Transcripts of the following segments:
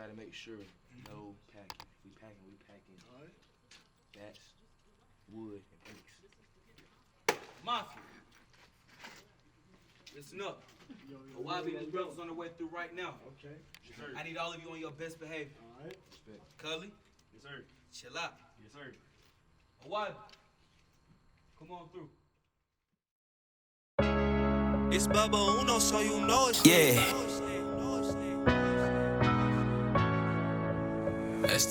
gotta make sure no packing. If we packing. All right. Bats, wood, and bricks. Mafia. Listen up. A YB and his brothers on the way through right now. Okay. Yes, sir. I need all of you on your best behavior. All right. Respect. Cully, Yes, sir. chill out. Yes, sir. A YB, come on through. It's BubbaUno, so you know it's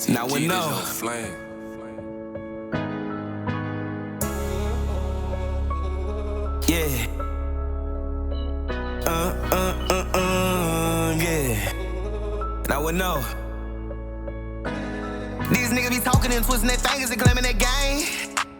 Now we know. Yeah. Yeah. Now we know. These niggas be talking and twisting their fingers and claiming their gang.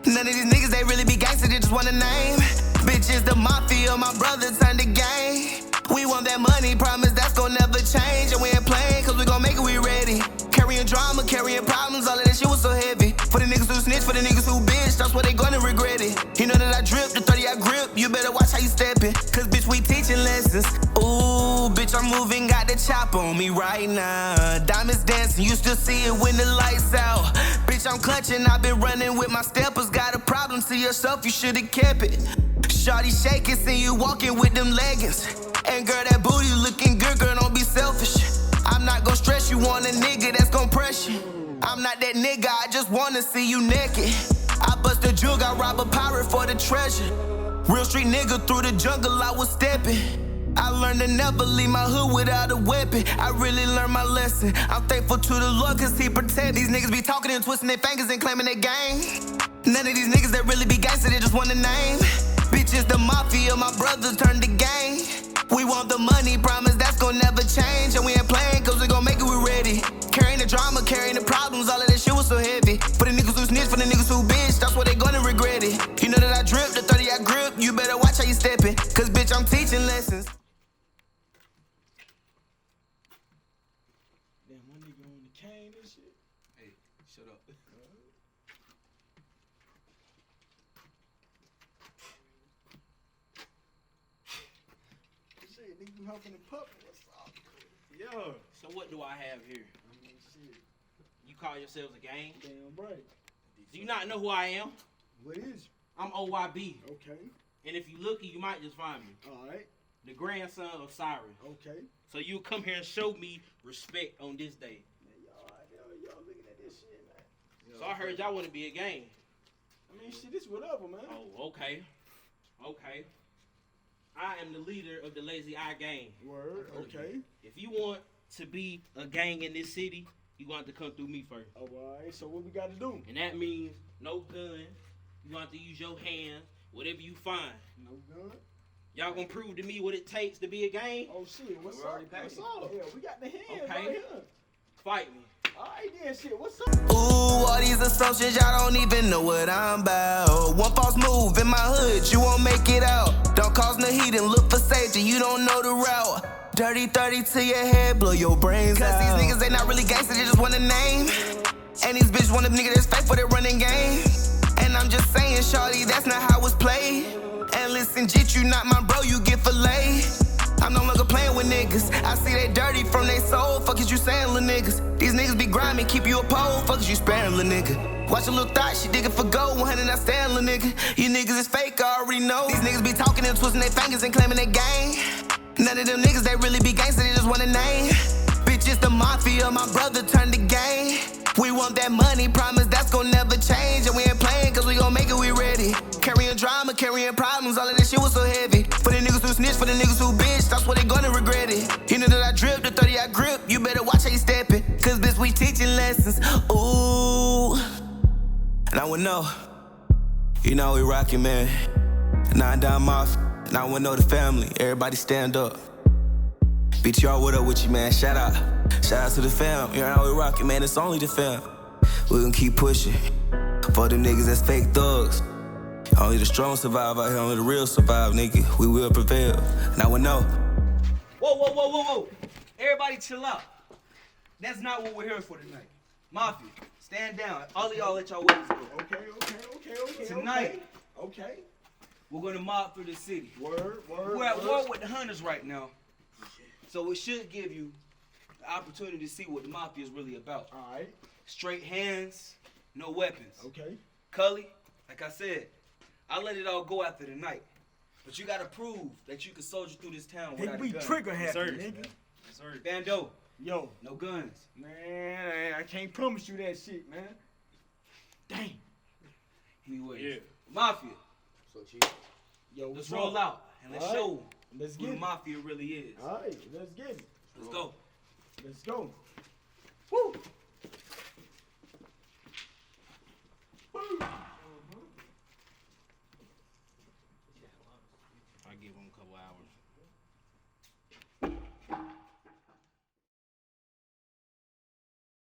None of these niggas, they really be gangsters, they just want a name. Bitches, the Mafia, my brother turned the gang. We want that money, promise that's gon' never change. And we ain't playing, cause we gon' make it, we ready. Carrying drama, carrying problems, all of that shit was so heavy. For the niggas who snitch, for the niggas who bitch, that's what they gonna regret it. You know that I drip, the 30 I grip, you better watch how you steppin'. Cause bitch, we teaching lessons. Ooh, bitch, I'm moving, got the chop on me right now. Diamonds dancing, you still see it when the lights out. Bitch, I'm clutching, I've been running with my steppers. Got a problem to yourself, you should've kept it. Shawty shaking, see you walking with them leggings. And girl, that booty looking good, girl, don't be selfish. I'm not gon' stress you on a nigga that's gon' press you. I'm not that nigga, I just wanna see you naked. I bust a jug, I rob a pirate for the treasure. Real street nigga through the jungle, I was stepping. I learned to never leave my hood without a weapon. I really learned my lesson. I'm thankful to the Lord cause he protect. These niggas be talking and twisting their fingers and claiming they gang. None of these niggas that really be gangsters, they just want a name. Bitches, the Mafia, my brothers turned the gang. We want the money, promise that's gon' never change. And we ain't playing cause we gon' make it, we ready. Carrying the drama, carrying the problems, all of that shit was so heavy. For the niggas who snitch, for the niggas who bitch, that's what they gonna regret it. You know that I drip, the 30 I grip, you better watch how you steppin'. Cause bitch, I'm teaching lessons. Damn, my nigga on the cane and shit. Hey, shut up. Shit, nigga, you humping and puffing. What's up? Yeah. So what do I have here? I mean, shit. You call yourselves a gang? Damn right. Do you not know who I am? What is you? I'm OYB. Okay. And if you looky, you might just find me. All right. The grandson of Cyrus. Okay. So you come here and show me respect on this day. Man, y'all looking at this shit, man. So I heard y'all want to be a gang. I mean, shit, this whatever, man. Oh, okay. Okay. I am the leader of the LazyEyeGaang. Word, okay. If you want to be a gang in this city, you want to come through me first. All right, so what we got to do? And that means no gun. You want to use your hands, whatever you find. No gun. Y'all gonna prove to me what it takes to be a gang? Oh, shit, what's We're up? already What's packing. up? Yeah, we got the hands Okay. right here. Fight me. All right, then, shit, what's up? Ooh, all these assumptions, y'all don't even know what I'm about. One false move in my hood, you won't make it out. Don't cause no heat and look for safety, you don't know the route. Dirty 30 to your head, blow your brains out. Cause these niggas, they not really gangsters, they just want a name. And these bitches want a nigga that's faithful, they running game. And I'm just saying, shawty, that's not how it's played. And listen, Jit, you not my bro, you get filleted. I'm no longer playing with niggas. I see they dirty from they soul. Fuck is you saying, lil' niggas? These niggas be grimy, keep you a pole. Fuck is you sparing, lil' nigga? Watch a little thought, she digging for gold. 100 I stand, lil' nigga. You niggas is fake, I already know. These niggas be talking and twisting their fingers and claiming they gang. None of them niggas, they really be gangsters, they just want a name. Bitches, the Mafia, my brother turned the gang. We want that money, promise that's gon' never change. And we ain't playing cause we gon' make it, we ready. Carrying drama, carrying problems, all of that shit was so heavy. For the niggas who snitch, for the niggas who bitch, that's what they gonna regret it. You know that I drip, the 30 I grip, you better watch how you steppin'. Cause bitch, we teaching lessons, ooh. And I would know, you know we rockin', man. 9DimeBlack, now we know the family, everybody stand up. BTR, what up with you, man? Shout out to the fam. You know how we rockin', man. It's only the fam. We gon' keep pushing. For them niggas that's fake thugs. Only the strong survive out here. Only the real survive, nigga. We will prevail. Now we know. Whoa. Everybody chill out. That's not what we're here for tonight. Mafia, stand down. All of y'all let y'all ways go. Okay. Tonight. Okay. We're gonna mob through the city. Word. We're at war with the hunters right now. So it should give you the opportunity to see what the Mafia is really about. All right. Straight hands, no weapons. Okay. Cully, like I said, I let it all go after the night. But you gotta prove that you can soldier through this town without Nigga, a we gun. trigger happy, Sir. nigga. Sorry. Bando, Yo, no guns. man, I can't promise you that shit, man. Dang. Anyways, Yeah. Mafia, So cheap. Yo, let's what's roll up? out and let's All right. show Let's who get the it. Mafia really is. All right, let's get it. Let's go. Let's go.